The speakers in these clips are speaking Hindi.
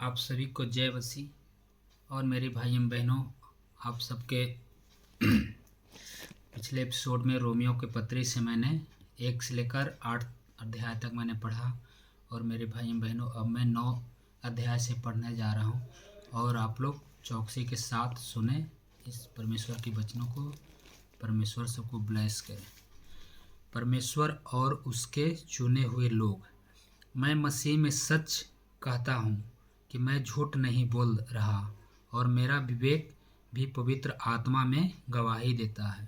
आप सभी को जय मसीह। और मेरे भाई एवं बहनों, आप सबके पिछले एपिसोड में रोमियो के पत्री से मैंने 1 से लेकर 8 अध्याय तक मैंने पढ़ा। और मेरे भाई एवं बहनों, अब मैं 9 अध्याय से पढ़ने जा रहा हूँ और आप लोग चौकसी के साथ सुने इस परमेश्वर के वचनों को। परमेश्वर सबको ब्लेस करे। परमेश्वर और उसके चुने हुए लोग, मैं मसीह में सच कहता हूँ कि मैं झूठ नहीं बोल रहा, और मेरा विवेक भी पवित्र आत्मा में गवाही देता है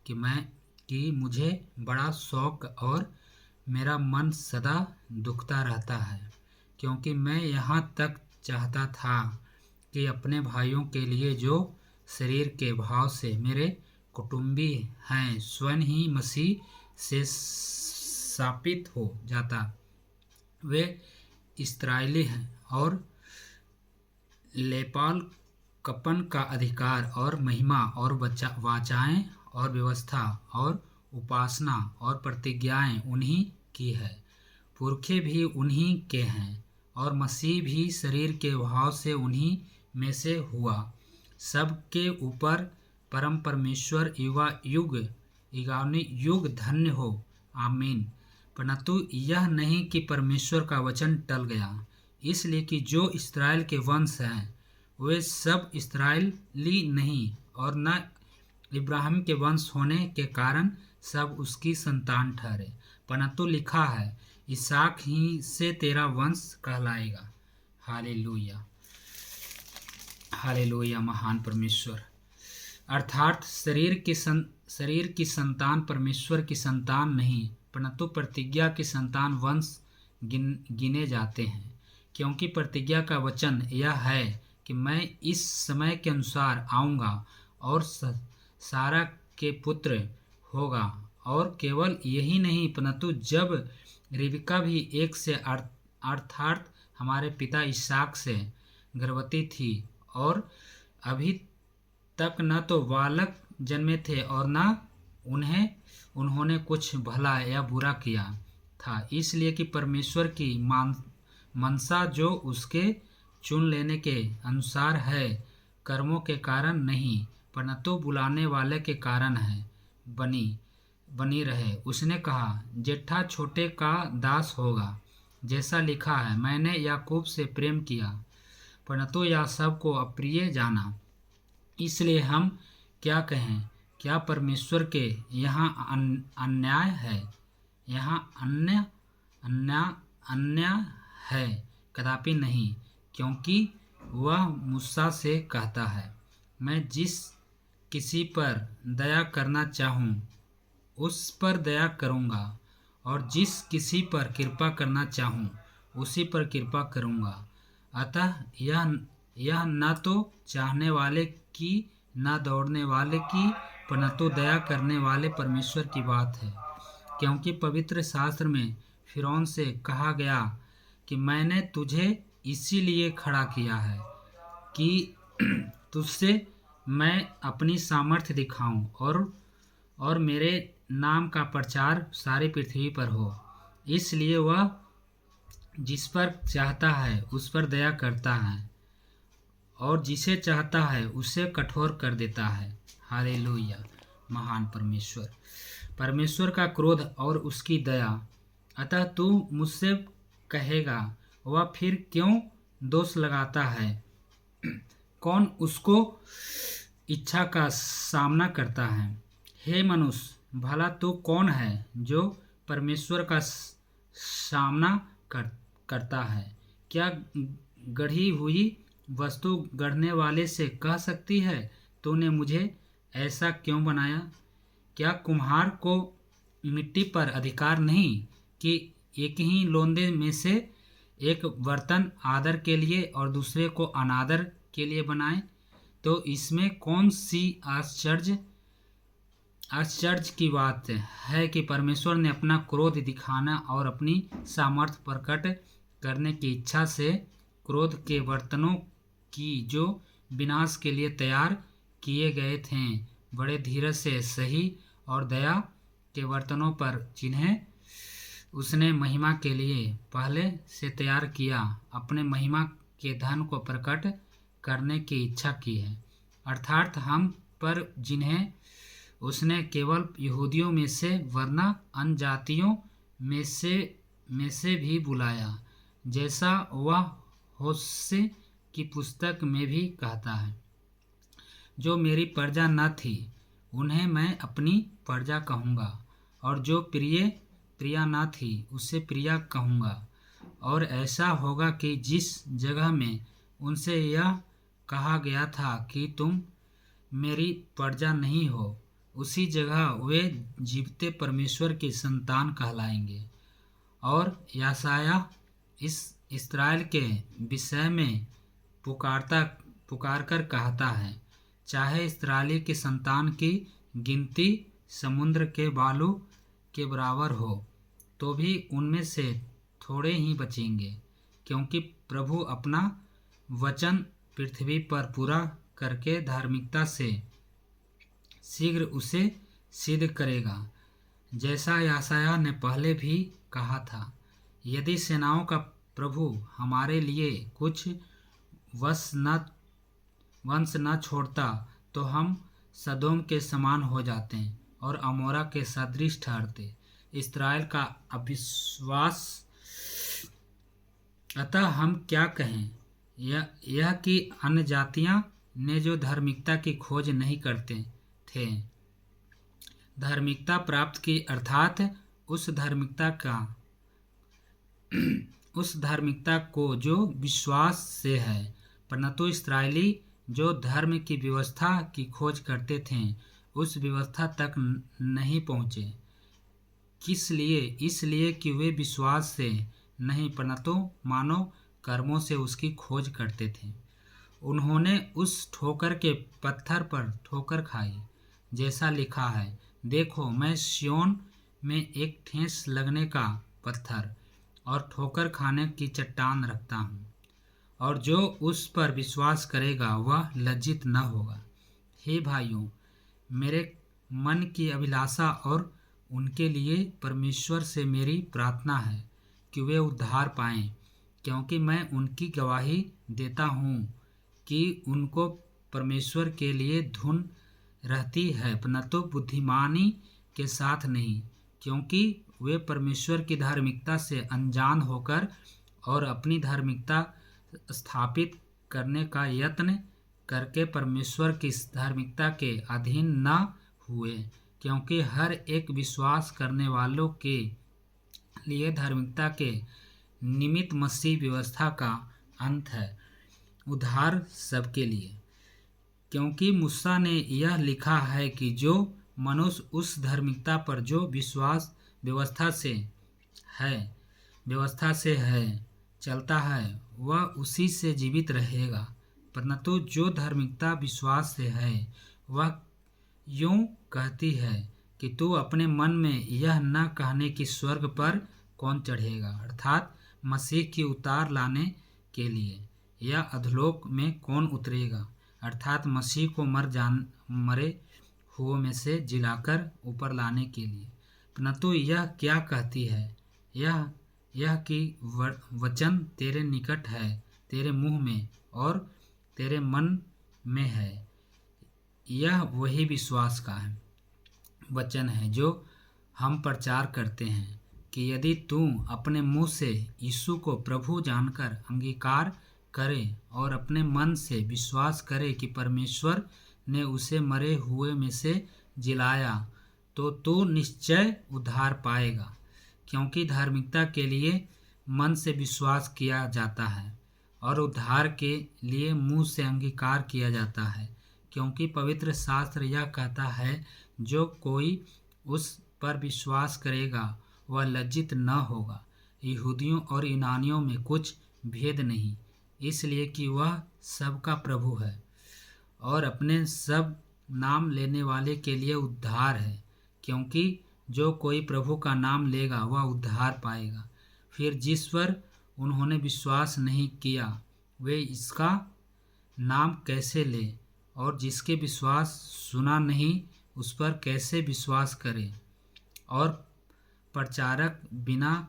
कि मुझे बड़ा शौक और मेरा मन सदा दुखता रहता है, क्योंकि मैं यहाँ तक चाहता था कि अपने भाइयों के लिए जो शरीर के भाव से मेरे कुटुंबी हैं स्वयं ही मसीह से स्थापित हो जाता। वे इस्राएली हैं और लेपाल कपन का अधिकार और महिमा और वाचाएं और व्यवस्था और उपासना और प्रतिज्ञाएं उन्हीं की है। पुरखे भी उन्हीं के हैं और मसीह भी शरीर के भाव से उन्हीं में से हुआ। सबके ऊपर परम परमेश्वर युग धन्य हो, आमीन। परंतु यह नहीं कि परमेश्वर का वचन टल गया, इसलिए कि जो इस्राएल के वंश हैं वे सब इस्राएली नहीं, और न इब्राहिम के वंश होने के कारण सब उसकी संतान ठहरे। परंतु लिखा है, इसहाक ही से तेरा वंश कहलाएगा। Hallelujah, hallelujah. महान परमेश्वर अर्थात शरीर की संतान परमेश्वर की संतान नहीं, परंतु प्रतिज्ञा की संतान वंश गिने जाते हैं। क्योंकि प्रतिज्ञा का वचन यह है कि मैं इस समय के अनुसार आऊँगा और सारा के पुत्र होगा। और केवल यही नहीं, परंतु जब रिबका भी एक से अर्थात हमारे पिता इसहाक से गर्भवती थी, और अभी तक न तो बालक जन्मे थे और न उन्होंने कुछ भला या बुरा किया था, इसलिए कि परमेश्वर की मनसा जो उसके चुन लेने के अनुसार है, कर्मों के कारण नहीं परंतु बुलाने वाले के कारण है, बनी रहे। उसने कहा, जेठा छोटे का दास होगा। जैसा लिखा है, मैंने याकूब से प्रेम किया परंतु याकूब को अप्रिय जाना। इसलिए हम क्या कहें? क्या परमेश्वर के यहाँ अन्याय है? यहाँ अन्याय है? कदापि नहीं, क्योंकि वह मूसा से कहता है, मैं जिस किसी पर दया करना चाहूँ उस पर दया करूँगा, और जिस किसी पर कृपा करना चाहूँ उसी पर कृपा करूँगा। अतः यह न तो चाहने वाले की न दौड़ने वाले की, परंतु दया करने वाले परमेश्वर की बात है। क्योंकि पवित्र शास्त्र में फिरौन से कहा गया कि मैंने तुझे इसीलिए खड़ा किया है कि तुझसे मैं अपनी सामर्थ्य दिखाऊं और मेरे नाम का प्रचार सारी पृथ्वी पर हो। इसलिए वह जिस पर चाहता है उस पर दया करता है, और जिसे चाहता है उसे कठोर कर देता है। हालेलुया। महान परमेश्वर का क्रोध और उसकी दया। अतः तू मुझसे कहेगा, वह फिर क्यों दोष लगाता है? कौन उसको इच्छा का सामना करता है? हे मनुष्य, भला तू कौन है जो परमेश्वर का सामना करता है? क्या गढ़ी हुई वस्तु गढ़ने वाले से कह सकती है, तूने मुझे ऐसा क्यों बनाया? क्या कुम्हार को मिट्टी पर अधिकार नहीं कि एक ही लोंदे में से एक बर्तन आदर के लिए और दूसरे को अनादर के लिए बनाए? तो इसमें कौन सी आश्चर्य की बात है कि परमेश्वर ने अपना क्रोध दिखाना और अपनी सामर्थ्य प्रकट करने की इच्छा से क्रोध के बर्तनों की जो विनाश के लिए तैयार किए गए थे, बड़े धीरज से सही और दया के बर्तनों पर, जिन्हें उसने महिमा के लिए पहले से तैयार किया, अपने महिमा के धन को प्रकट करने की इच्छा की है, अर्थात हम पर जिन्हें उसने केवल यहूदियों में से वरना अन्य जातियों में से भी बुलाया, जैसा वह होशे की पुस्तक में भी कहता है। जो मेरी प्रजा न थी उन्हें मैं अपनी प्रजा कहूँगा, और जो प्रिया न थी उसे प्रिया कहूँगा। और ऐसा होगा कि जिस जगह में उनसे यह कहा गया था कि तुम मेरी प्रजा नहीं हो, उसी जगह वे जीवते परमेश्वर की संतान कहलाएंगे। और यशायाह इस इस्राएल के विषय में पुकारकर कहता है, चाहे इस्राएली की संतान की गिनती समुद्र के बालू के बराबर हो, तो भी उनमें से थोड़े ही बचेंगे, क्योंकि प्रभु अपना वचन पृथ्वी पर पूरा करके धार्मिकता से शीघ्र उसे सिद्ध करेगा, जैसा यशायाह ने पहले भी कहा था। यदि सेनाओं का प्रभु हमारे लिए कुछ वंश न छोड़ता, तो हम सदोम के समान हो जाते और अमोरा के सदृश ठहरते। इस्राएल का अविश्वास। अतः हम क्या कहें? यह कि अन्य जातियां ने जो धार्मिकता की खोज नहीं करते थे, धार्मिकता प्राप्त की, अर्थात उस धार्मिकता को जो विश्वास से है, परंतु इस्राएली जो धर्म की व्यवस्था की खोज करते थे उस व्यवस्था तक नहीं पहुँचे। किस लिए? इसलिए कि वे विश्वास से नहीं परंतु मानव कर्मों से उसकी खोज करते थे। उन्होंने उस ठोकर के पत्थर पर ठोकर खाई, जैसा लिखा है, देखो मैं सिय्योन में एक ठेस लगने का पत्थर और ठोकर खाने की चट्टान रखता हूँ, और जो उस पर विश्वास करेगा वह लज्जित न होगा। हे भाइयों, मेरे मन की अभिलाषा और उनके लिए परमेश्वर से मेरी प्रार्थना है कि वे उद्धार पाएं, क्योंकि मैं उनकी गवाही देता हूँ कि उनको परमेश्वर के लिए धुन रहती है, परंतु बुद्धिमानी के साथ नहीं, क्योंकि वे परमेश्वर की धार्मिकता से अनजान होकर और अपनी धार्मिकता स्थापित करने का यत्न करके परमेश्वर की धार्मिकता के अधीन न हुए, क्योंकि हर एक विश्वास करने वालों के लिए धार्मिकता के निमित्त मसीह व्यवस्था का अंत है, उद्धार सबके लिए। क्योंकि मूसा ने यह लिखा है कि जो मनुष्य उस धार्मिकता पर जो विश्वास व्यवस्था से है चलता है, वह उसी से जीवित रहेगा, परंतु जो धार्मिकता विश्वास से है वह यूं कहती है कि तू अपने मन में यह न कहने की स्वर्ग पर कौन चढ़ेगा, अर्थात मसीह की उतार लाने के लिए, या अधोलोक में कौन उतरेगा, अर्थात मसीह को मरे हुओं में से जिलाकर ऊपर लाने के लिए। परंतु यह क्या कहती है? यह कि वचन तेरे निकट है, तेरे मुंह में और तेरे मन में है। यह वही विश्वास का वचन है जो हम प्रचार करते हैं कि यदि तू अपने मुंह से यीशु को प्रभु जानकर अंगीकार करे और अपने मन से विश्वास करे कि परमेश्वर ने उसे मरे हुए में से जिलाया, तो तू निश्चय उद्धार पाएगा। क्योंकि धार्मिकता के लिए मन से विश्वास किया जाता है और उद्धार के लिए मुंह से अंगीकार किया जाता है, क्योंकि पवित्र शास्त्र यह कहता है, जो कोई उस पर विश्वास करेगा वह लज्जित न होगा। यहूदियों और यूनानियों में कुछ भेद नहीं, इसलिए कि वह सबका प्रभु है और अपने सब नाम लेने वाले के लिए उद्धार है, क्योंकि जो कोई प्रभु का नाम लेगा वह उद्धार पाएगा। फिर जिस पर उन्होंने विश्वास नहीं किया वे इसका नाम कैसे ले, और जिसके विश्वास सुना नहीं उस पर कैसे विश्वास करें, और प्रचारक बिना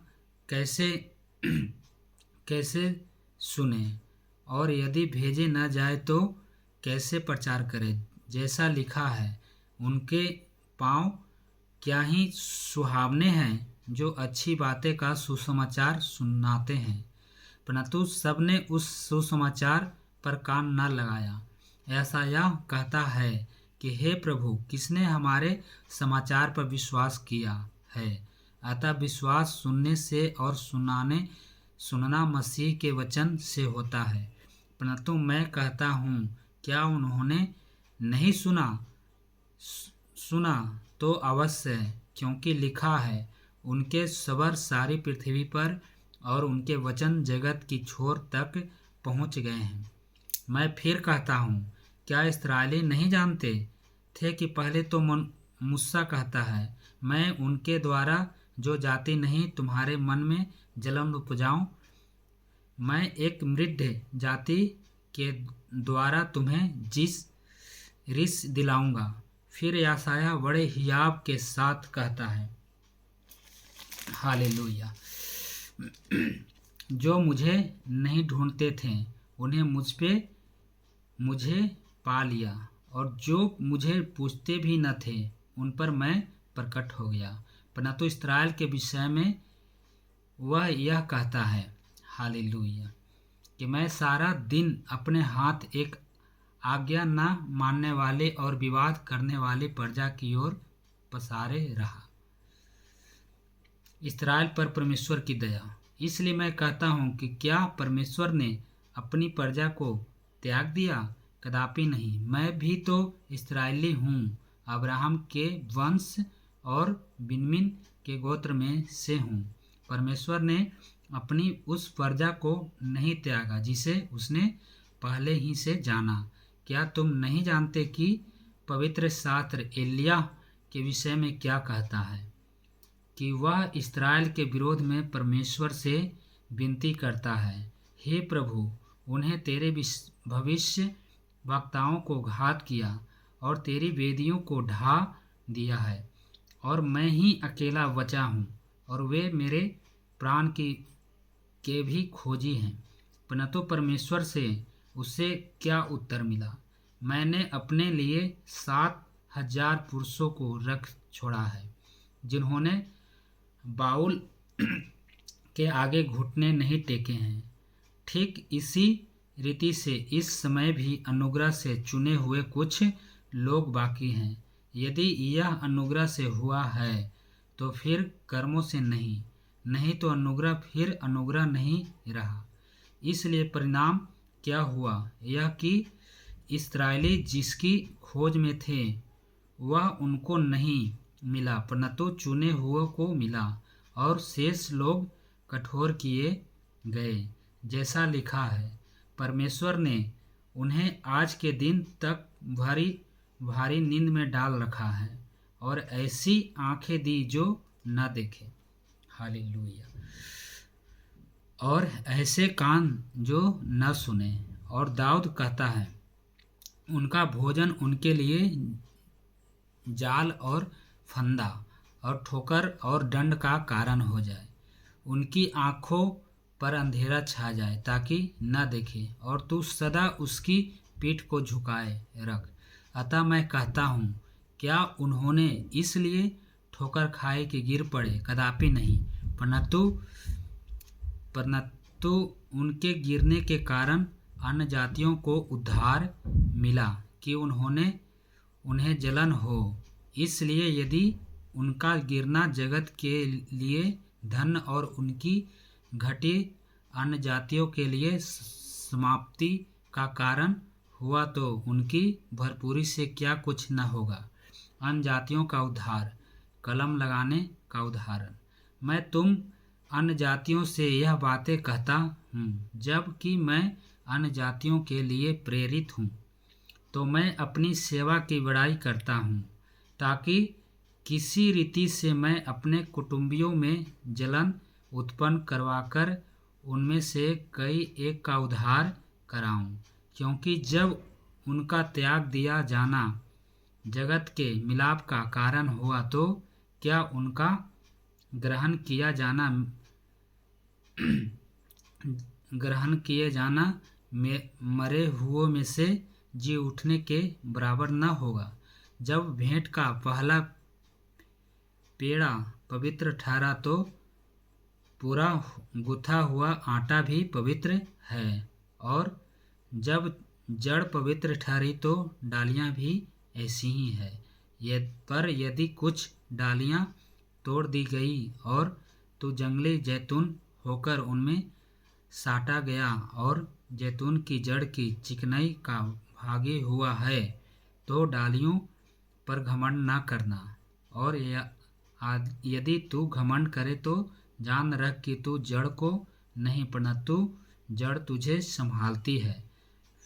कैसे सुने। और यदि भेजे न जाए तो कैसे प्रचार करें। जैसा लिखा है, उनके पाँव क्या ही सुहावने हैं जो अच्छी बातें का सुसमाचार सुनाते हैं। परंतु सबने उस सुसमाचार पर कान न लगाया। ऐसा यह कहता है कि हे प्रभु, किसने हमारे समाचार पर विश्वास किया है। अतः विश्वास सुनने से और सुनना मसीह के वचन से होता है। परंतु मैं कहता हूँ, क्या उन्होंने नहीं सुना तो अवश्य, क्योंकि लिखा है, उनके स्वर सारी पृथ्वी पर और उनके वचन जगत की छोर तक पहुँच गए हैं। मैं फिर कहता हूँ, क्या इस्राएली नहीं जानते थे कि पहले तो मूसा कहता है, मैं उनके द्वारा जो जाति नहीं तुम्हारे मन में जलन उपजाऊं, मैं एक मृद्ध जाति के द्वारा तुम्हें रिस दिलाऊंगा। फिर यशायाह बड़े हियाव के साथ कहता है, हालेलुया, जो मुझे नहीं ढूंढते थे उन्हें मुझे पा लिया, और जो मुझे पूछते भी न थे उन पर मैं प्रकट हो गया। परंतु इस्राएल के विषय में वह यह कहता है, हालेलुया, कि मैं सारा दिन अपने हाथ एक आज्ञा न मानने वाले और विवाद करने वाले प्रजा की ओर पसारे रहा। इस्राएल पर परमेश्वर की दया। इसलिए मैं कहता हूँ कि क्या परमेश्वर ने अपनी प्रजा को त्याग दिया? कदापि नहीं। मैं भी तो इस्राएली हूँ, अब्राहम के वंश और बिन्यामीन के गोत्र में से हूँ। परमेश्वर ने अपनी उस प्रजा को नहीं त्यागा जिसे उसने पहले ही से जाना। क्या तुम नहीं जानते कि पवित्र शास्त्र एलिय्याह के विषय में क्या कहता है, कि वह इस्राएल के विरोध में परमेश्वर से विनती करता है, हे प्रभु, उन्हें तेरे भविष्य वक्ताओं को घात किया और तेरी वेदियों को ढा दिया है, और मैं ही अकेला बचा हूँ और वे मेरे प्राण के भी खोजी हैं। परंतु परमेश्वर से उसे क्या उत्तर मिला? मैंने अपने लिए 7,000 पुरुषों को रख छोड़ा है, जिन्होंने बाउल के आगे घुटने नहीं टेके हैं। ठीक इसी रीति से इस समय भी अनुग्रह से चुने हुए कुछ लोग बाकी हैं। यदि यह अनुग्रह से हुआ है तो फिर कर्मों से नहीं तो अनुग्रह फिर अनुग्रह नहीं रहा। इसलिए परिणाम क्या हुआ, यह कि इस्राएली जिसकी खोज में थे वह उनको नहीं मिला, परंतु चुने हुए को मिला, और शेष लोग कठोर किए गए। जैसा लिखा है, परमेश्वर ने उन्हें आज के दिन तक भारी भारी नींद में डाल रखा है और ऐसी आंखें दी जो न देखे, हालेलुया, और ऐसे कान जो न सुने। और दाऊद कहता है, उनका भोजन उनके लिए जाल और फंदा और ठोकर और दंड का कारण हो जाए। उनकी आँखों पर अंधेरा छा जाए ताकि न देखे, और तू सदा उसकी पीठ को झुकाए रख। अतः मैं कहता हूँ, क्या उन्होंने इसलिए ठोकर खाए कि गिर पड़े? कदापि नहीं, परंतु उनके गिरने के कारण अन्य जातियों को उद्धार मिला कि उन्हें जलन हो। इसलिए यदि उनका गिरना जगत के लिए धन और उनकी घटी अन्य जातियों के लिए समाप्ति का कारण हुआ, तो उनकी भरपूरी से क्या कुछ न होगा। अन्य जातियों का उद्धार, कलम लगाने का उदाहरण। मैं तुम अन्य जातियों से यह बातें कहता हूँ जबकि मैं अन्य जातियों के लिए प्रेरित हूँ, तो मैं अपनी सेवा की बड़ाई करता हूँ, ताकि किसी रीति से मैं अपने कुटुंबियों में जलन उत्पन्न करवाकर उनमें से कई एक का उद्धार कराऊं। क्योंकि जब उनका त्याग दिया जाना जगत के मिलाप का कारण हुआ, तो क्या उनका ग्रहण किया जाना मरे हुओं में से जी उठने के बराबर न होगा। जब भेंट का पहला पेड़ा पवित्र ठहरा तो पूरा गुथा हुआ आटा भी पवित्र है, और जब जड़ पवित्र ठहरी तो डालियां भी ऐसी ही है। पर यदि कुछ डालियां तोड़ दी गई और तो जंगली जैतून होकर उनमें साटा गया और जैतून की जड़ की चिकनाई का भागी हुआ है, तो डालियों पर घमंड न करना। और यदि तू घमंड करे तो जान रख कि तू जड़ को नहीं परंतु जड़ तुझे संभालती है।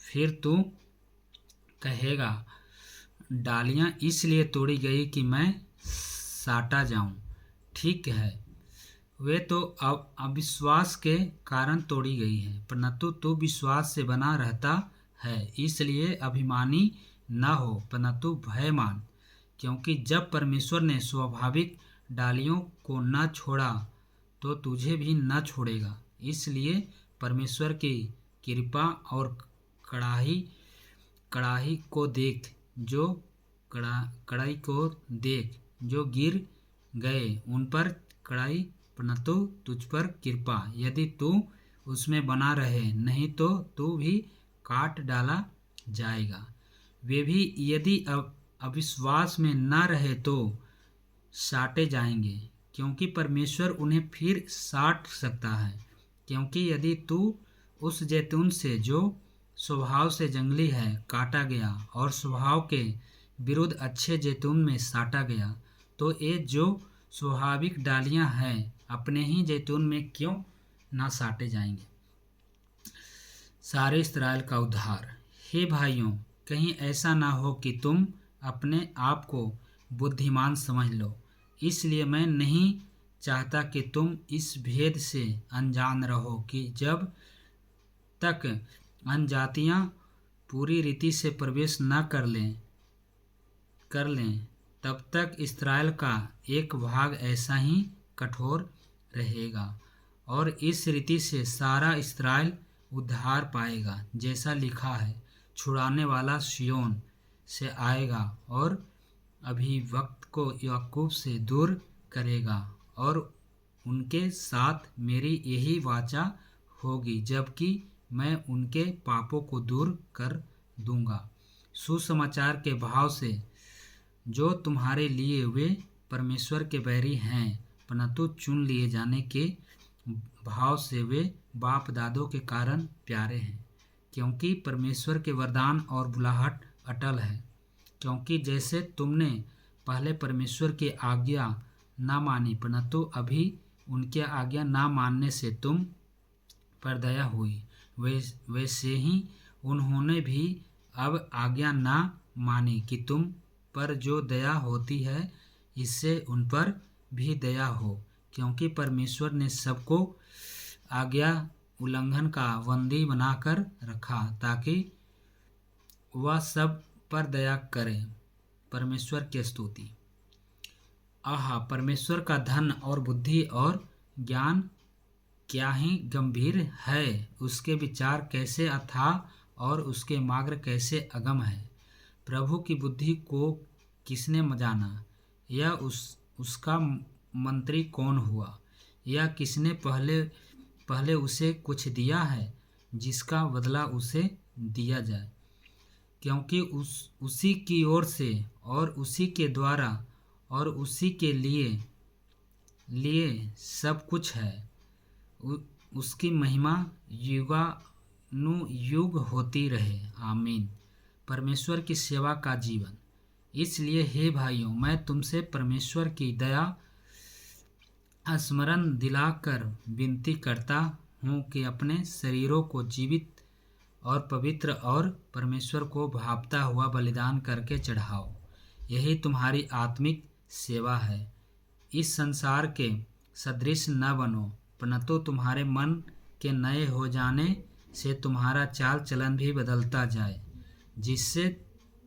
फिर तू कहेगा, डालियां इसलिए तोड़ी गई कि मैं साटा जाऊं। ठीक है, वे तो अविश्वास के कारण तोड़ी गई है, परंतु तू विश्वास से बना रहता है, इसलिए अभिमानी न हो परंतु भय मान, क्योंकि जब परमेश्वर ने स्वाभाविक डालियों को न छोड़ा तो तुझे भी न छोड़ेगा। इसलिए परमेश्वर की कृपा और कड़ाही को देख जो कड़ाई को देख जो गिर गए उन पर कड़ाई परंतु तुझ पर कृपा, यदि तू उसमें बना रहे, नहीं तो तू भी काट डाला जाएगा। वे भी यदि अविश्वास में न रहे तो साटे जाएंगे, क्योंकि परमेश्वर उन्हें फिर साट सकता है। क्योंकि यदि तू उस जैतून से जो स्वभाव से जंगली है काटा गया और स्वभाव के विरुद्ध अच्छे जैतून में साटा गया, तो ये जो स्वाभाविक डालियां हैं अपने ही जैतून में क्यों ना साटे जाएंगे। सारे इस्राएल का उद्धार। हे भाइयों, कहीं ऐसा ना हो कि तुम अपने आप को बुद्धिमान समझ लो। इसलिए मैं नहीं चाहता कि तुम इस भेद से अनजान रहो कि जब तक अनजातियां पूरी रीति से प्रवेश न कर लें तब तक इस्राएल का एक भाग ऐसा ही कठोर रहेगा, और इस रीति से सारा इस्राएल उद्धार पाएगा। जैसा लिखा है, छुड़ाने वाला सिय्योन से आएगा और अभिवक्त को याकूब से दूर करेगा, और उनके साथ मेरी यही वाचा होगी, जबकि मैं उनके पापों को दूर कर दूंगा। सुसमाचार के भाव से जो तुम्हारे लिए वे परमेश्वर के बैरी हैं, परंतु चुन लिए जाने के भाव से वे बाप दादों के कारण प्यारे हैं, क्योंकि परमेश्वर के वरदान और बुलाहट अटल है। क्योंकि जैसे तुमने पहले परमेश्वर की आज्ञा ना मानी, परंतु अभी उनकी आज्ञा ना मानने से तुम पर दया हुई, वैसे ही उन्होंने भी अब आज्ञा ना मानी कि तुम पर जो दया होती है, इससे उन पर भी दया हो। क्योंकि परमेश्वर ने सबको आज्ञा उल्लंघन का बंदी बनाकर रखा, ताकि वह सब पर दया करे। परमेश्वर की स्तुति। आहा, परमेश्वर का धन और बुद्धि और ज्ञान क्या ही गंभीर है, उसके विचार कैसे अथाह और उसके मार्ग कैसे अगम है। प्रभु की बुद्धि को किसने जाना, या उसका मंत्री कौन हुआ, या किसने पहले उसे कुछ दिया है जिसका बदला उसे दिया जाए। क्योंकि उसी की ओर से और उसी के द्वारा और उसी के लिए सब कुछ है। उसकी महिमा युगानुयुग होती रहे। आमीन। परमेश्वर की सेवा का जीवन। इसलिए हे भाइयों, मैं तुमसे परमेश्वर की दया स्मरण दिलाकर विनती करता हूँ कि अपने शरीरों को जीवित और पवित्र और परमेश्वर को भावता हुआ बलिदान करके चढ़ाओ। यही तुम्हारी आत्मिक सेवा है। इस संसार के सदृश न बनो, परंतु तुम्हारे मन के नए हो जाने से तुम्हारा चाल चलन भी बदलता जाए, जिससे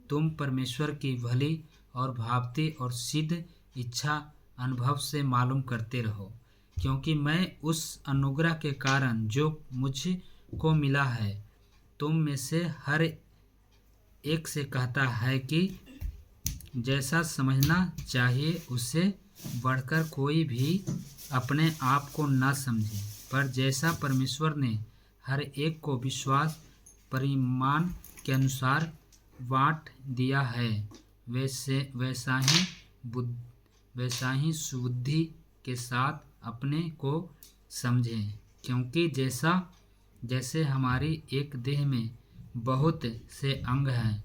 तुम परमेश्वर की भली और भावती और सिद्ध इच्छा अनुभव से मालूम करते रहो। क्योंकि मैं उस अनुग्रह के कारण जो मुझको मिला है तुम में से हर एक से कहता है कि जैसा समझना चाहिए उससे बढ़कर कोई भी अपने आप को न समझे, पर जैसा परमेश्वर ने हर एक को विश्वास परिमाण के अनुसार बांट दिया है, वैसा ही सुबुद्धि के साथ अपने को समझे। क्योंकि जैसे हमारी एक देह में बहुत से अंग हैं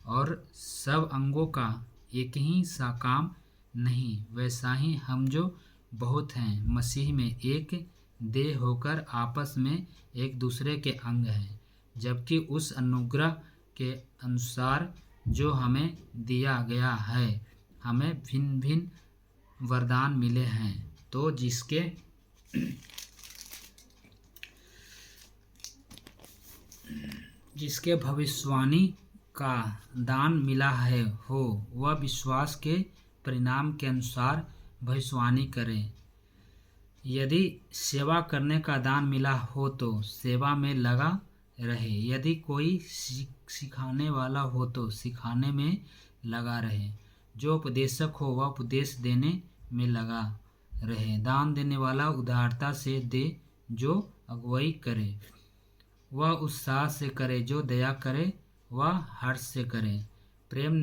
और सब अंगों का एक ही सा काम नहीं, वैसा ही हम जो बहुत हैं मसीह में एक देह होकर आपस में एक दूसरे के अंग हैं, जबकि उस अनुग्रह के अनुसार जो हमें दिया गया है हमें भिन्न भिन्न वरदान मिले हैं। तो जिसके भविष्यवाणी का दान मिला है हो वह विश्वास के परिणाम के अनुसार भविष्यवाणी करे। यदि सेवा करने का दान मिला हो तो सेवा में लगा रहे, यदि कोई सिखाने वाला हो तो सिखाने में लगा रहे, जो उपदेशक हो वह उपदेश देने में लगा रहे, दान देने वाला उदारता से दे, जो अगुवाई करे वह उत्साह से करे, जो दया करे वह हर्ष से करे, प्रेम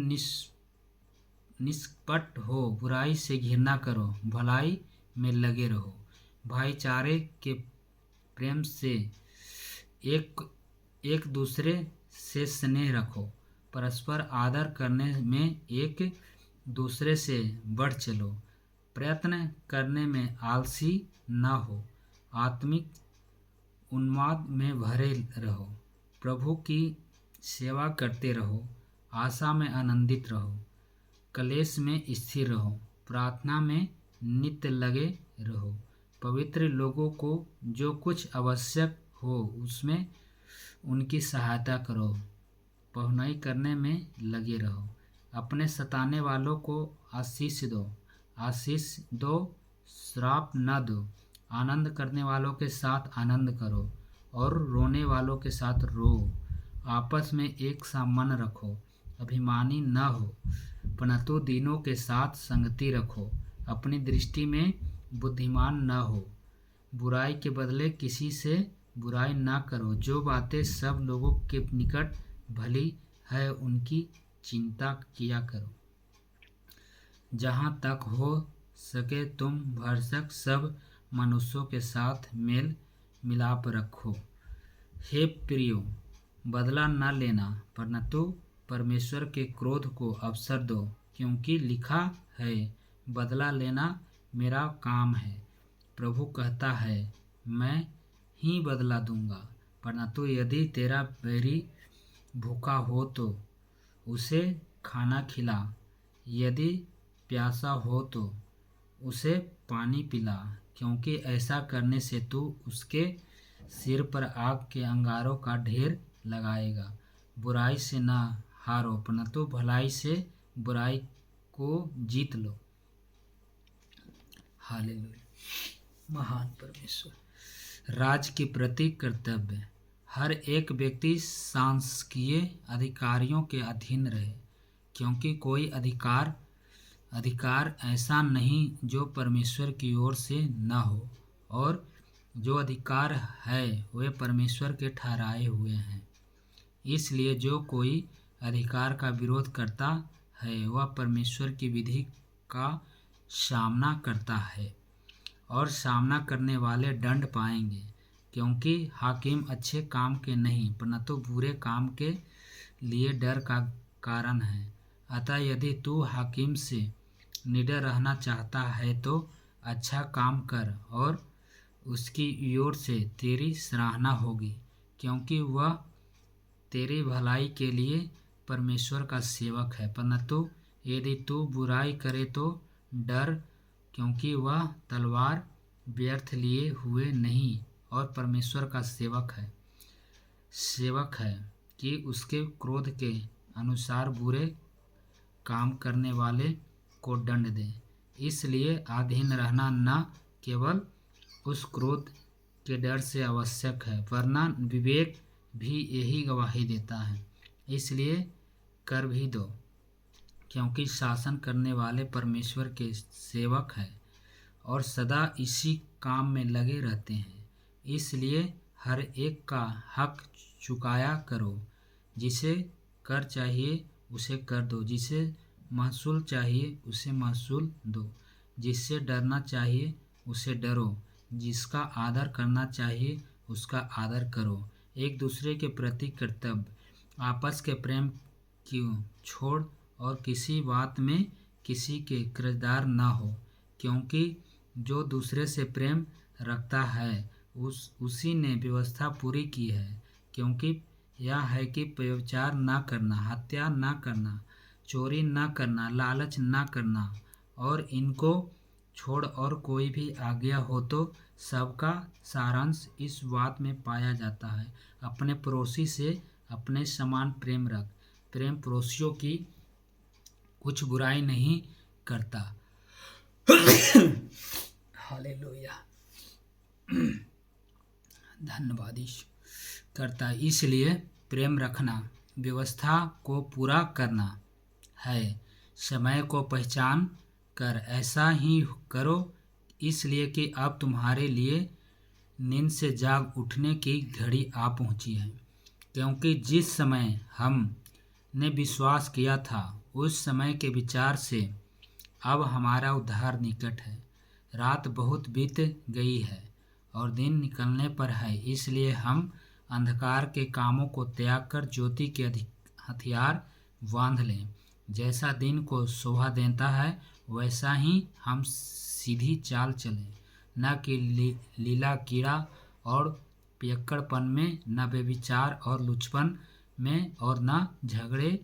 निष्कपट हो, बुराई से घृणा करो, भलाई में लगे रहो, भाईचारे के प्रेम से एक दूसरे से स्नेह रखो, परस्पर आदर करने में एक दूसरे से बढ़ चलो, प्रयत्न करने में आलसी न हो, आत्मिक उन्माद में भरे रहो, प्रभु की सेवा करते रहो, आशा में आनंदित रहो, कलेश में स्थिर रहो, प्रार्थना में नित्य लगे रहो, पवित्र लोगों को जो कुछ आवश्यक हो उसमें उनकी सहायता करो, पहुनाई करने में लगे रहो, अपने सताने वालों को आशीष दो, श्राप न दो, आनंद करने वालों के साथ आनंद करो और रोने वालों के साथ रो, आपस में एक सा मन रखो, अभिमानी न हो, परंतु दीनों के साथ संगति रखो, अपनी दृष्टि में बुद्धिमान न हो, बुराई के बदले किसी से बुराई न करो, जो बातें सब लोगों के निकट भली है उनकी चिंता किया करो, जहाँ तक हो सके तुम भरसक सब मनुष्यों के साथ मेल मिलाप रखो। हे प्रियो, बदला न लेना परंतु परमेश्वर के क्रोध को अवसर दो, क्योंकि लिखा है, बदला लेना मेरा काम है, प्रभु कहता है, मैं ही बदला दूंगा। परंतु यदि तेरा बैरी भूखा हो तो उसे खाना खिला, यदि प्यासा हो तो उसे पानी पिला, क्योंकि ऐसा करने से तू उसके सिर पर आग के अंगारों का ढेर लगाएगा। बुराई से न हारो, परंतु भलाई से बुराई को जीत लो। हालेलुया। महान परमेश्वर। राज के प्रति कर्तव्य। हर एक व्यक्ति शासकीय अधिकारियों के अधीन रहे, क्योंकि कोई अधिकार ऐसा नहीं जो परमेश्वर की ओर से न हो, और जो अधिकार है वे परमेश्वर के ठहराए हुए हैं। इसलिए जो कोई अधिकार का विरोध करता है वह परमेश्वर की विधि का सामना करता है, और सामना करने वाले दंड पाएंगे, क्योंकि हाकिम अच्छे काम के नहीं परंतु बुरे काम के लिए डर का कारण है। अतः यदि तू हाकिम से निडर रहना चाहता है तो अच्छा काम कर, और उसकी ओर से तेरी सराहना होगी, क्योंकि वह तेरी भलाई के लिए परमेश्वर का सेवक है। परंतु यदि तू बुराई करे तो डर, क्योंकि वह तलवार व्यर्थ लिए हुए नहीं और परमेश्वर का सेवक है कि उसके क्रोध के अनुसार बुरे काम करने वाले को दंड दे। इसलिए अधीन रहना न केवल उस क्रोध के डर से आवश्यक है, वरना विवेक भी यही गवाही देता है। इसलिए कर भी दो, क्योंकि शासन करने वाले परमेश्वर के सेवक हैं और सदा इसी काम में लगे रहते हैं। इसलिए हर एक का हक चुकाया करो। जिसे कर चाहिए उसे कर दो, जिसे महसूल चाहिए उसे महसूल दो, जिससे डरना चाहिए उसे डरो, जिसका आदर करना चाहिए उसका आदर करो। एक दूसरे के प्रति कर्तव्य, आपस के प्रेम क्यों छोड़ और किसी बात में किसी के कर्जदार न हो, क्योंकि जो दूसरे से प्रेम रखता है उसी ने व्यवस्था पूरी की है। क्योंकि यह है कि व्यभिचार न करना, हत्या न करना, चोरी न करना, लालच न करना, और इनको छोड़ और कोई भी आज्ञा हो तो सबका सारांश इस बात में पाया जाता है, अपने पड़ोसी से अपने समान प्रेम रख। प्रेम पड़ोसियों की कुछ बुराई नहीं करता। हालेलुया, धन्यवाद ईश्वर करता। इसलिए प्रेम रखना व्यवस्था को पूरा करना है। समय को पहचान कर ऐसा ही करो, इसलिए कि अब तुम्हारे लिए नींद से जाग उठने की घड़ी आ पहुंची है। क्योंकि जिस समय हमने विश्वास किया था उस समय के विचार से अब हमारा उद्धार निकट है। रात बहुत बीत गई है और दिन निकलने पर है। इसलिए हम अंधकार के कामों को त्याग कर ज्योति के हथियार बांध लें। जैसा दिन को शोभा देता है वैसा ही हम सीधी चाल चलें, न कि लीला कीड़ा और पियक्कड़पन में, न व्यभिचार और लुचपन में, और न झगड़े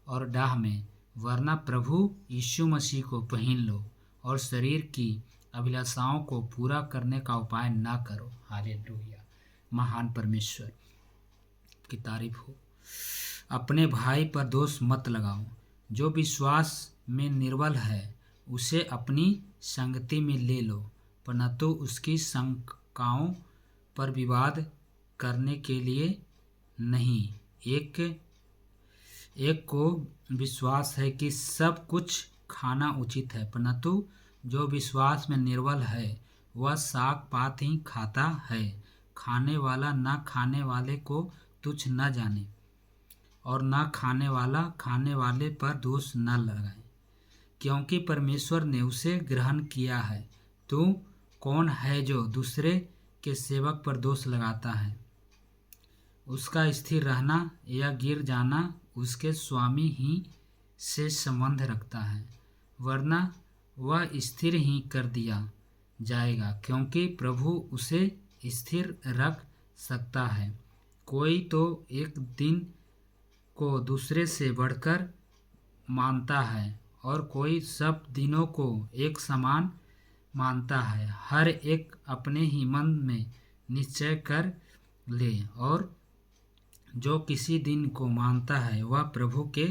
और डाह में, वरना प्रभु यीशु मसीह को पहन लो और शरीर की अभिलाषाओं को पूरा करने का उपाय न करो। हालेलुया, महान परमेश्वर की तारीफ हो। अपने भाई पर दोष मत लगाओ। जो विश्वास में निर्बल है उसे अपनी संगति में ले लो, परंतु उसकी शंकाओं पर विवाद करने के लिए नहीं। एक को विश्वास है कि सब कुछ खाना उचित है, परंतु जो विश्वास में निर्बल है वह साग पात ही खाता है। खाने वाला न खाने वाले को तुच्छ न जाने, और न खाने वाला खाने वाले पर दोष न लगाए, क्योंकि परमेश्वर ने उसे ग्रहण किया है। तू कौन है जो दूसरे के सेवक पर दोष लगाता है? उसका स्थिर रहना या गिर जाना उसके स्वामी ही से संबंध रखता है, वरना वह स्थिर ही कर दिया जाएगा, क्योंकि प्रभु उसे स्थिर रख सकता है। कोई तो एक दिन को दूसरे से बढ़कर मानता है और कोई सब दिनों को एक समान मानता है। हर एक अपने ही मन में निश्चय कर ले, और जो किसी दिन को मानता है वह प्रभु के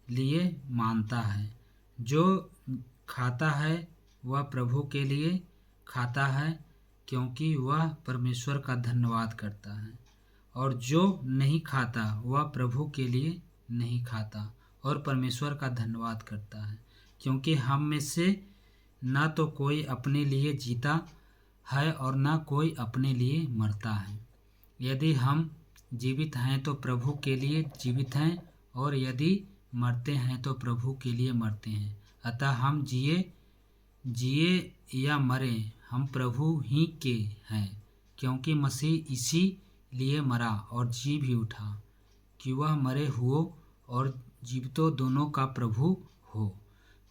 लिए मानता है। जो खाता है वह प्रभु के लिए खाता है, क्योंकि वह परमेश्वर का धन्यवाद करता है, और जो नहीं खाता वह प्रभु के लिए नहीं खाता और परमेश्वर का धन्यवाद करता है। क्योंकि हम में से न तो कोई अपने लिए जीता है और न कोई अपने लिए मरता है। यदि हम जीवित हैं तो प्रभु के लिए जीवित हैं, और यदि मरते हैं तो प्रभु के लिए मरते हैं। अतः हम जिए या मरे हम प्रभु ही के हैं, क्योंकि मसीह इसी लिए मरा और जी भी उठा कि वह मरे हुओं और जीवितों दोनों का प्रभु हो।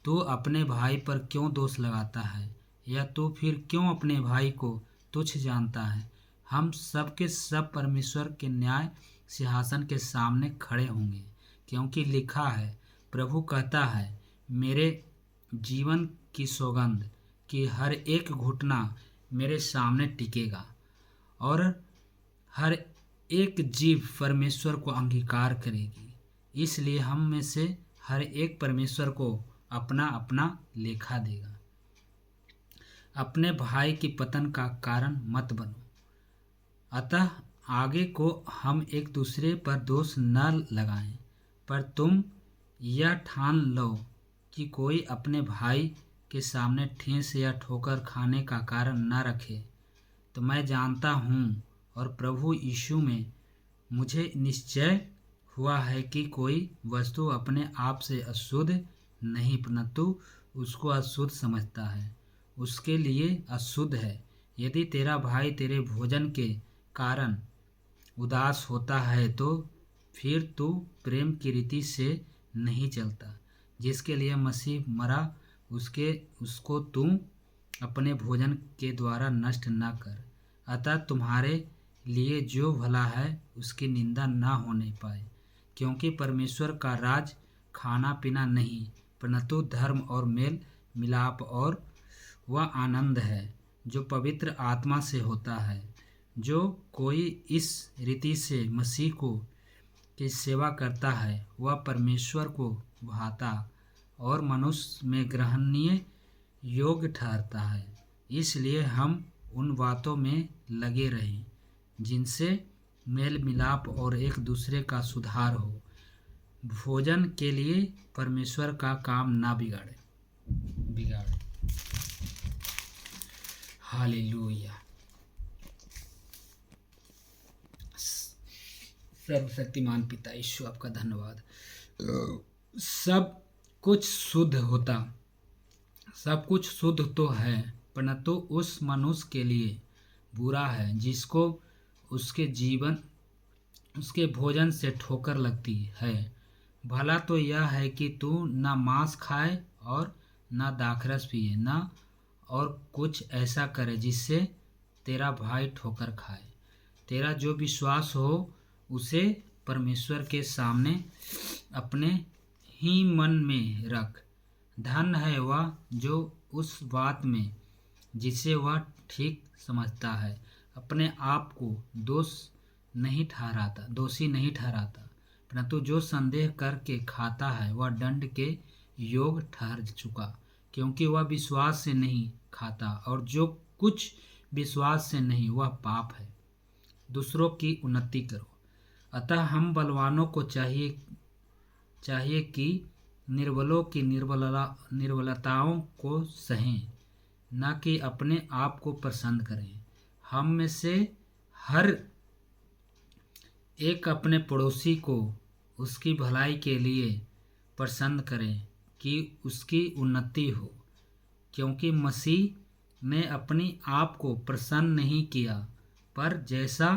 तू अपने भाई पर क्यों दोष लगाता है, या तू फिर क्यों अपने भाई को तुच्छ जानता है? हम सब के सब परमेश्वर के न्याय सिंहासन के सामने खड़े होंगे, क्योंकि लिखा है, प्रभु कहता है, मेरे जीवन की सौगंध कि हर एक घुटना मेरे सामने टिकेगा और हर एक जीभ परमेश्वर को अंगीकार करेगी। इसलिए हम में से हर एक परमेश्वर को अपना अपना लेखा देगा। अपने भाई की पतन का कारण मत बनो। अतः आगे को हम एक दूसरे पर दोष न लगाएं, पर तुम यह ठान लो कि कोई अपने भाई के सामने ठेस या ठोकर खाने का कारण न रखे। तो मैं जानता हूँ और प्रभु यीशु में मुझे निश्चय हुआ है कि कोई वस्तु अपने आप से अशुद्ध नहीं, परंतु उसको अशुद्ध समझता है, उसके लिए अशुद्ध है। यदि तेरा भाई तेरे भोजन के कारण उदास होता है तो फिर तू प्रेम की रीति से नहीं चलता, जिसके लिए मसीह मरा, उसको तू अपने भोजन के द्वारा नष्ट न कर। अतः तुम्हारे लिए जो भला है उसकी निंदा न होने पाए, क्योंकि परमेश्वर का राज खाना पीना नहीं, परंतु धर्म और मेल मिलाप और वह आनंद है जो पवित्र आत्मा से होता है। जो कोई इस रीति से मसीह को की सेवा करता है वह परमेश्वर को भाता और मनुष्य में ग्रहणीय योग्य ठहरता है। इसलिए हम उन बातों में लगे रहें जिनसे मेल मिलाप और एक दूसरे का सुधार हो, भोजन के लिए परमेश्वर का काम ना बिगाड़े। हालेलुया। सर्वशक्तिमान पिता ईश्वर आपका धन्यवाद। सब कुछ शुद्ध तो है, परंतु उस मनुष्य के लिए बुरा है जिसको उसके भोजन से ठोकर लगती है। भला तो यह है कि तू न मांस खाए और न दाखरस पिए, न और कुछ ऐसा करे जिससे तेरा भाई ठोकर खाए। तेरा जो विश्वास हो उसे परमेश्वर के सामने अपने ही मन में रख। धन है वह जो उस बात में जिसे वह ठीक समझता है अपने आप को दोषी नहीं ठहराता, परंतु जो संदेह करके खाता है वह दंड के योग्य ठहर चुका, क्योंकि वह विश्वास से नहीं खाता, और जो कुछ विश्वास से नहीं वह पाप है। दूसरों की उन्नति करो। अतः हम बलवानों को चाहिए कि निर्बलों की निर्बलताओं को सहें, न कि अपने आप को प्रसन्न करें। हम में से हर एक अपने पड़ोसी को उसकी भलाई के लिए प्रसन्न करें कि उसकी उन्नति हो, क्योंकि मसीह ने अपने आप को प्रसन्न नहीं किया, पर जैसा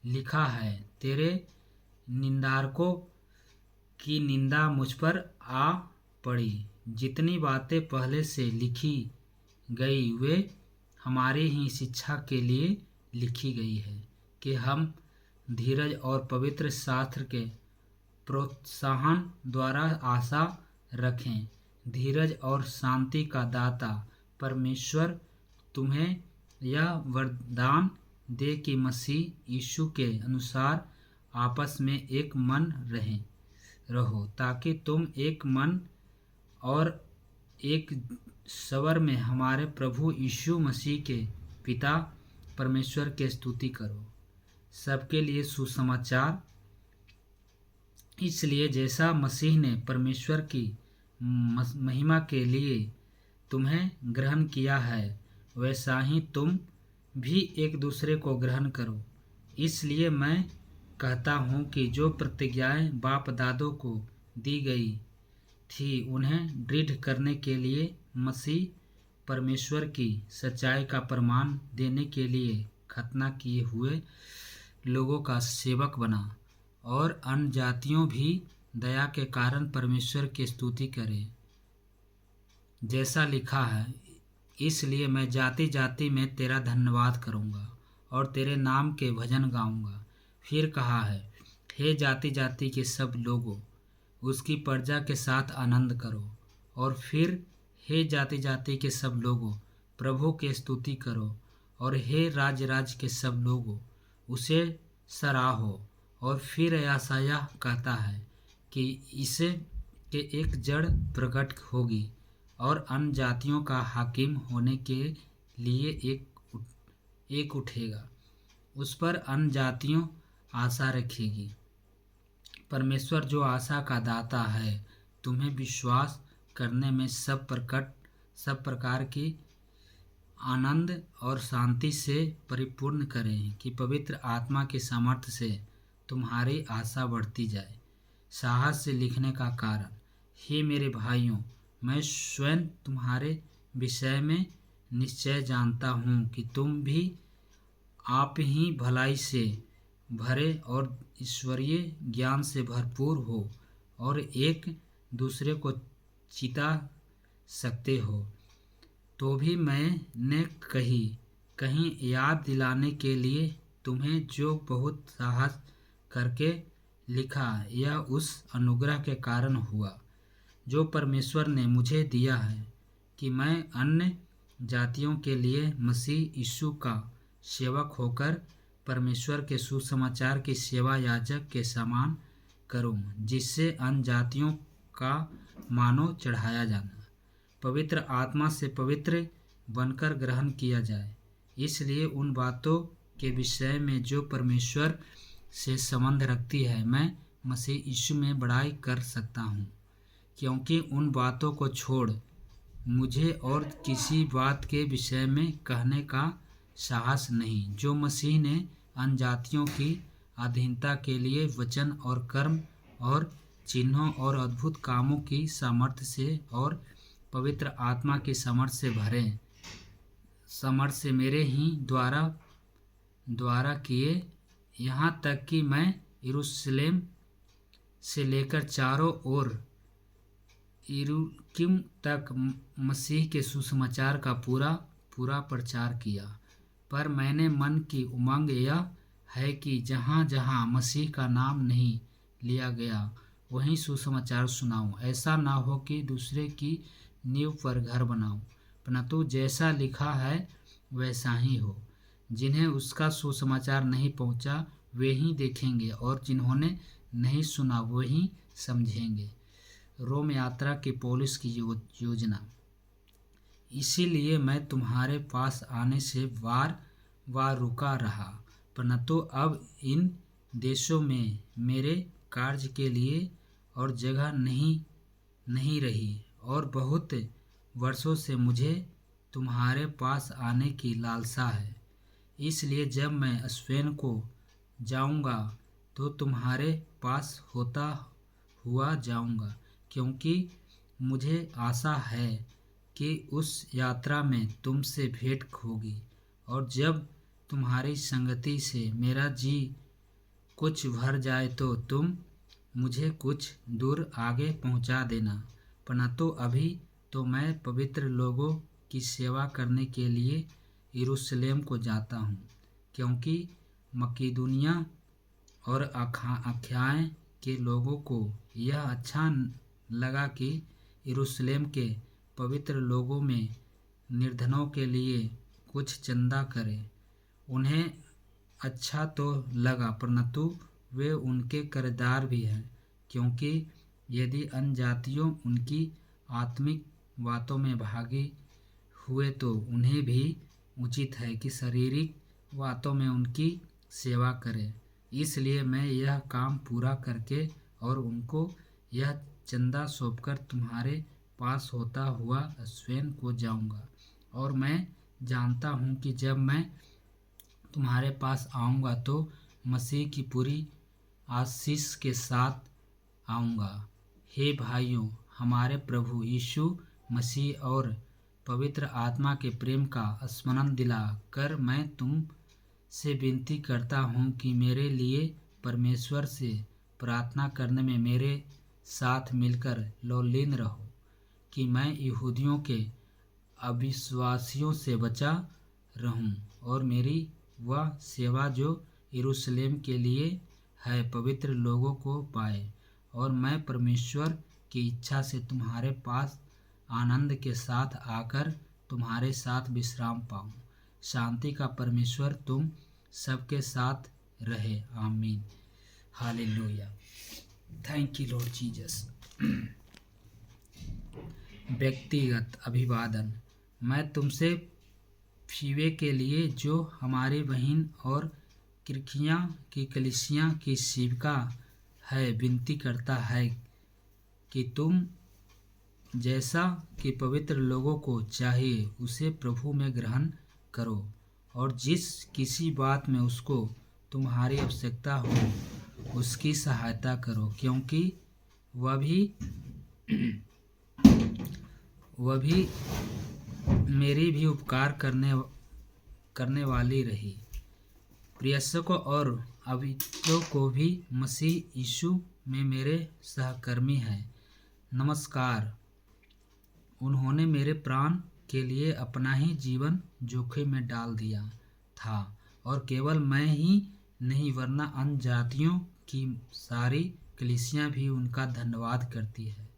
लिखा है, तेरे निंदारकों की निंदा मुझ पर आ पड़ी। जितनी बातें पहले से लिखी गई वे हमारी ही शिक्षा के लिए लिखी गई है, कि हम धीरज और पवित्र शास्त्र के प्रोत्साहन द्वारा आशा रखें। धीरज और शांति का दाता परमेश्वर तुम्हें यह वरदान दे कि मसीह यीशु के अनुसार आपस में एक मन रहो, ताकि तुम एक मन और एक स्वर में हमारे प्रभु यीशु मसीह के पिता परमेश्वर की स्तुति करो। सबके लिए सुसमाचार। इसलिए जैसा मसीह ने परमेश्वर की महिमा के लिए तुम्हें ग्रहण किया है, वैसा ही तुम भी एक दूसरे को ग्रहण करो। इसलिए मैं कहता हूँ कि जो प्रतिज्ञाएं बाप दादों को दी गई थी उन्हें दृढ़ करने के लिए मसीह परमेश्वर की सच्चाई का प्रमाण देने के लिए खतना किए हुए लोगों का सेवक बना, और अन्य जातियों भी दया के कारण परमेश्वर की स्तुति करें, जैसा लिखा है। इसलिए मैं जाति जाति में तेरा धन्यवाद करूँगा और तेरे नाम के भजन गाऊँगा। फिर कहा है, हे जाति जाति के सब लोगों, उसकी प्रजा के साथ आनंद करो। और फिर हे जाति जाति के सब लोगों, प्रभु की स्तुति करो। और हे राज्य राज्य के सब लोगों, उसे सराहो। और फिर यशायाह कहता है कि इसे के एक जड़ प्रकट होगी और अन्य जातियों का हाकिम होने के लिए एक उठेगा। उस पर अन्य जातियों आशा रखेगी। परमेश्वर जो आशा का दाता है, तुम्हें विश्वास करने में सब प्रकार की आनंद और शांति से परिपूर्ण करें, कि पवित्र आत्मा के सामर्थ्य से तुम्हारी आशा बढ़ती जाए। साहस से लिखने का कारण। हे मेरे भाइयों, मैं स्वयं तुम्हारे विषय में निश्चय जानता हूँ कि तुम भी आप ही भलाई से भरे और ईश्वरीय ज्ञान से भरपूर हो और एक दूसरे को चिता सकते हो। तो भी मैंने कहीं याद दिलाने के लिए तुम्हें जो बहुत साहस करके लिखा, यह उस अनुग्रह के कारण हुआ जो परमेश्वर ने मुझे दिया है, कि मैं अन्य जातियों के लिए मसीह यीशु का सेवक होकर परमेश्वर के सुसमाचार की सेवा याजक के समान करूं, जिससे अन्य जातियों का मानो चढ़ाया जाना पवित्र आत्मा से पवित्र बनकर ग्रहण किया जाए। इसलिए उन बातों के विषय में जो परमेश्वर से संबंध रखती है, मैं मसीह यीशु में बड़ाई कर सकता हूँ, क्योंकि उन बातों को छोड़ मुझे और किसी बात के विषय में कहने का साहस नहीं, जो मसीह ने अन्यजातियों की अधीनता के लिए वचन और कर्म और चिन्हों और अद्भुत कामों की सामर्थ्य से और पवित्र आत्मा की समर्थ से मेरे ही द्वारा किए, यहाँ तक कि मैं यरूशलेम से लेकर चारों ओर यरूशलेम तक मसीह के सुसमाचार का पूरा प्रचार किया। पर मैंने मन की उमंग यह है कि जहाँ जहाँ मसीह का नाम नहीं लिया गया, वहीं सुसमाचार सुनाऊं। ऐसा ना हो कि दूसरे की नींव पर घर बनाऊं, परंतु जैसा लिखा है वैसा ही हो। जिन्हें उसका सुसमाचार नहीं पहुंचा, वे ही देखेंगे, और जिन्होंने नहीं सुना वही समझेंगे। रोम यात्रा की पौलुस की योजना। इसीलिए मैं तुम्हारे पास आने से बार रुका रहा, परंतु अब इन देशों में मेरे कार्य के लिए और जगह नहीं रही, और बहुत वर्षों से मुझे तुम्हारे पास आने की लालसा है। इसलिए जब मैं स्पेन को जाऊंगा तो तुम्हारे पास होता हुआ जाऊंगा, क्योंकि मुझे आशा है कि उस यात्रा में तुमसे भेंट होगी, और जब तुम्हारी संगति से मेरा जी कुछ भर जाए तो तुम मुझे कुछ दूर आगे पहुंचा देना। परंतु अभी तो मैं पवित्र लोगों की सेवा करने के लिए यरूशलेम को जाता हूँ, क्योंकि मकिदुनिया और अखाया के लोगों को यह अच्छा लगा कि यरूशलेम के पवित्र लोगों में निर्धनों के लिए कुछ चंदा करें। उन्हें अच्छा तो लगा, परंतु वे उनके कर्जदार भी हैं, क्योंकि यदि अन्य जातियों उनकी आत्मिक बातों में भागी हुए तो उन्हें भी उचित है कि शारीरिक बातों में उनकी सेवा करें। इसलिए मैं यह काम पूरा करके और उनको यह चंदा सौंपकर तुम्हारे पास होता हुआ स्पेन को जाऊंगा। और मैं जानता हूँ कि जब मैं तुम्हारे पास आऊँगा तो मसीह की पूरी आशीष के साथ आऊँगा। हे भाइयों, हमारे प्रभु यीशु मसीह और पवित्र आत्मा के प्रेम का स्मरण दिला कर मैं तुम से विनती करता हूँ कि मेरे लिए परमेश्वर से प्रार्थना करने में मेरे साथ मिलकर लौलीन रहो, कि मैं यहूदियों के अविश्वासियों से बचा रहूं और मेरी वह सेवा जो यरूशलेम के लिए है पवित्र लोगों को पाए, और मैं परमेश्वर की इच्छा से तुम्हारे पास आनंद के साथ आकर तुम्हारे साथ विश्राम पाऊं। शांति का परमेश्वर तुम सबके साथ रहे। आमीन। Hallelujah. Thank you Lord Jesus. व्यक्तिगत अभिवादन। मैं तुमसे फीबे के लिए, जो हमारी बहन और किरकिया की कलीसिया की सेविका है विनती करता है कि तुम जैसा कि पवित्र लोगों को चाहिए उसे प्रभु में ग्रहण करो, और जिस किसी बात में उसको तुम्हारी आवश्यकता हो उसकी सहायता करो, क्योंकि वह भी मेरी भी उपकार करने वाली रही। प्रियसकों और अवित्रों को भी मसीह यीशु में मेरे सहकर्मी हैं नमस्कार। उन्होंने मेरे प्राण के लिए अपना ही जीवन जोखिम में डाल दिया था, और केवल मैं ही नहीं वरना अन्य जातियों की सारी कलीसिया भी उनका धन्यवाद करती है।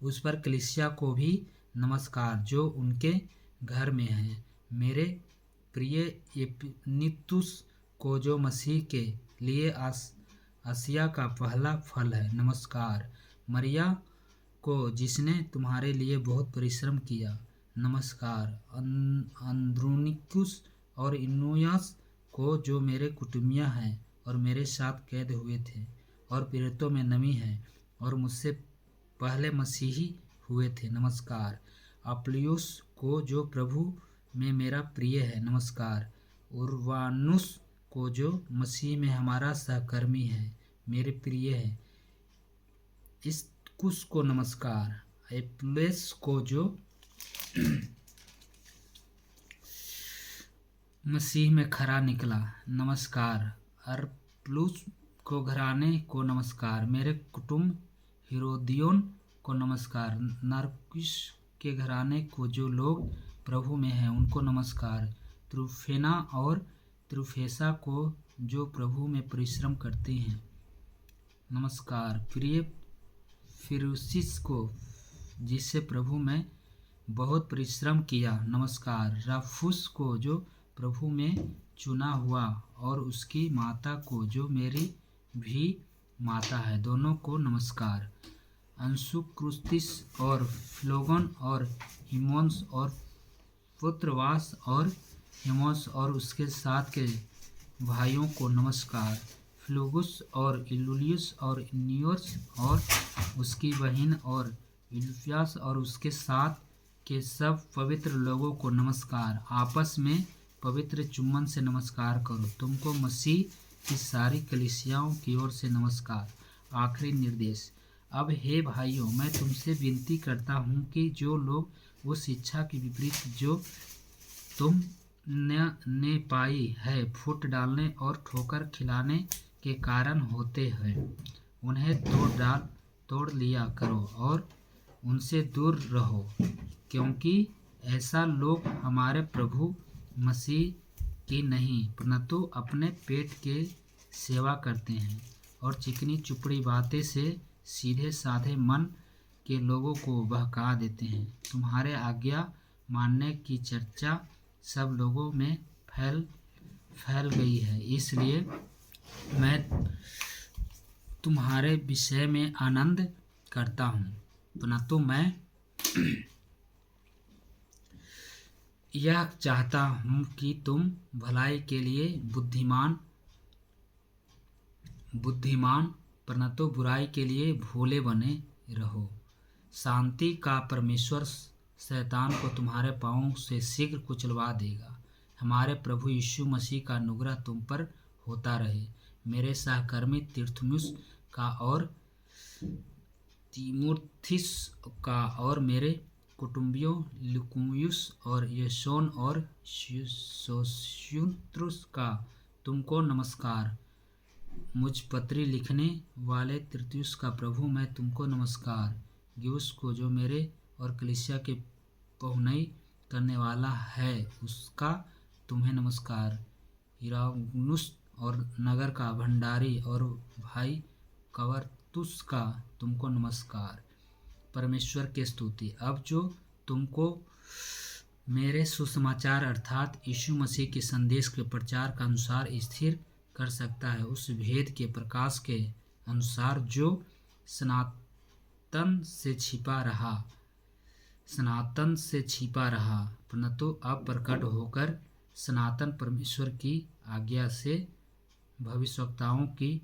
उस पर कलीसिया को भी नमस्कार जो उनके घर में है। मेरे प्रिय एपनितुस को जो मसीह के लिए आसिया का पहला फल है नमस्कार। मरिया को जिसने तुम्हारे लिए बहुत परिश्रम किया नमस्कार। अंद्रोनिकुस और इनुयास को जो मेरे कुटुंबिया हैं और मेरे साथ कैद हुए थे और पीड़ितों में नमी है और मुझसे पहले मसीही हुए थे नमस्कार। अप्लियुस को जो प्रभु में मेरा प्रिय है नमस्कार। उर्वानुस को जो मसीह में हमारा सहकर्मी है मेरे प्रिय है। इस्कुस को नमस्कार। एप्लेस को जो मसीह में खरा निकला नमस्कार। अर्पलुस को घराने को नमस्कार। मेरे कुटुंब हिरोदियोन को नमस्कार। नार्किस के घराने को जो लोग प्रभु में हैं उनको नमस्कार। त्रुफेना और त्रुफेसा को जो प्रभु में परिश्रम करते हैं नमस्कार। प्रिय फिरुसिस को जिससे प्रभु में बहुत परिश्रम किया नमस्कार। राफुस को जो प्रभु में चुना हुआ और उसकी माता को जो मेरी भी माता है दोनों को नमस्कार। अंशुक्रुस्तिस और फ्लोगन और हिमोन्स और पुत्रवास और हिमोस और उसके साथ के भाइयों को नमस्कार। फ्लूगुस और इलुलियस और इनियोस और उसकी बहन और इल्फियास और उसके साथ के सब पवित्र लोगों को नमस्कार। आपस में पवित्र चुम्बन से नमस्कार करो। तुमको मसीह की सारी कलीसियाओं की ओर से नमस्कार। आखिरी निर्देश। अब हे भाइयों, मैं तुमसे विनती करता हूँ कि जो लोग उस शिक्षा के विपरीत जो तुम ने पाई है फूट डालने और ठोकर खिलाने के कारण होते हैं उन्हें तोड़ लिया करो और उनसे दूर रहो, क्योंकि ऐसा लोग हमारे प्रभु मसीह की नहीं परंतु अपने पेट के सेवा करते हैं और चिकनी चुपड़ी बातें से सीधे साधे मन के लोगों को बहका देते हैं। तुम्हारे आज्ञा मानने की चर्चा सब लोगों में फैल गई है, इसलिए मैं तुम्हारे विषय में आनंद करता हूँ, परंतु मैं यह चाहता हूँ कि तुम भलाई के लिए बुद्धिमान परंतु बुराई के लिए भोले बने रहो। शांति का परमेश्वर शैतान को तुम्हारे पाँवों से शीघ्र कुचलवा देगा। हमारे प्रभु यीशु मसीह का अनुग्रह तुम पर होता रहे। मेरे सहकर्मी तीर्थमुस का और तीमुथिस का और मेरे कुटुंबियों लुकुयुस और यशोन और सोस्युत्रुस का तुमको नमस्कार। मुझ पत्री लिखने वाले तिर्तियुस का प्रभु में तुमको नमस्कार। ग्युस को जो मेरे और कलीसिया के पहुनई करने वाला है उसका तुम्हें नमस्कार। हिरागुनुस और नगर का भंडारी और भाई कवर्तुस का तुमको नमस्कार। परमेश्वर की स्तुति। अब जो तुमको मेरे सुसमाचार अर्थात यीशु मसीह के संदेश के प्रचार का अनुसार स्थिर कर सकता है, उस भेद के प्रकाश के अनुसार जो सनातन से छिपा रहा परंतु अब प्रकट होकर सनातन परमेश्वर की आज्ञा से भविष्यवक्ताओं की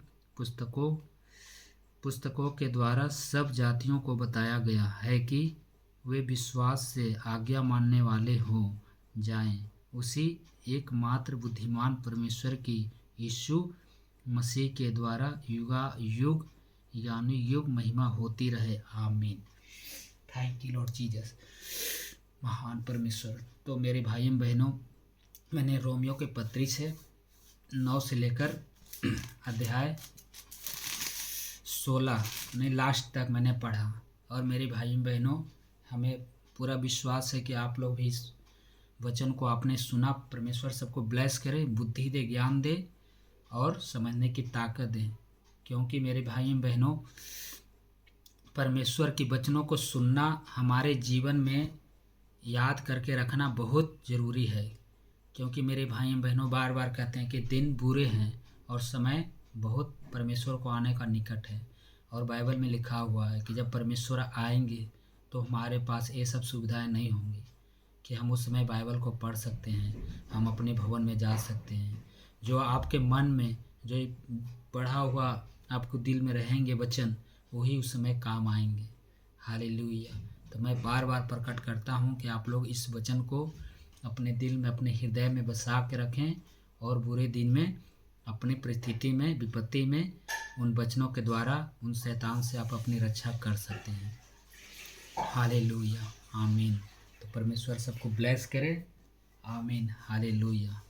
पुस्तकों के द्वारा सब जातियों को बताया गया है कि वे विश्वास से आज्ञा मानने वाले हो जाएं। उसी एकमात्र बुद्धिमान परमेश्वर की यीशु मसीह के द्वारा युगायुग यानी युग महिमा होती रहे। आमीन। थैंक यू लॉर्ड जीसस, महान परमेश्वर। तो मेरे भाइयों बहनों, मैंने रोमियो के पत्री से 9 से लेकर अध्याय 16 में लास्ट तक मैंने पढ़ा। और मेरे भाइयों बहनों, हमें पूरा विश्वास है कि आप लोग भी इस वचन को आपने सुना। परमेश्वर सबको ब्लेस करे, बुद्धि दे, ज्ञान दे और समझने की ताकत दे। क्योंकि मेरे भाइयों बहनों, परमेश्वर की वचनों को सुनना, हमारे जीवन में याद करके रखना बहुत ज़रूरी है। क्योंकि मेरे भाइयों बहनों बार बार कहते हैं कि दिन बुरे हैं और समय बहुत परमेश्वर को आने का निकट है। और बाइबल में लिखा हुआ है कि जब परमेश्वर आएंगे तो हमारे पास ये सब सुविधाएं नहीं होंगी कि हम उस समय बाइबल को पढ़ सकते हैं, हम अपने भवन में जा सकते हैं। जो आपके मन में जो पढ़ा हुआ आपको दिल में रहेंगे वचन, वही उस समय काम आएंगे। हालेलुया। तो मैं बार बार प्रकट करता हूँ कि आप लोग इस वचन को अपने दिल में, अपने हृदय में बसा के रखें और बुरे दिन में, अपनी परिस्थिति में, विपत्ति में उन वचनों के द्वारा उन शैतान से आप अपनी रक्षा कर सकते हैं। हालेलुया। आमीन। तो परमेश्वर सबको ब्लेस करे। आमीन। हालेलुया।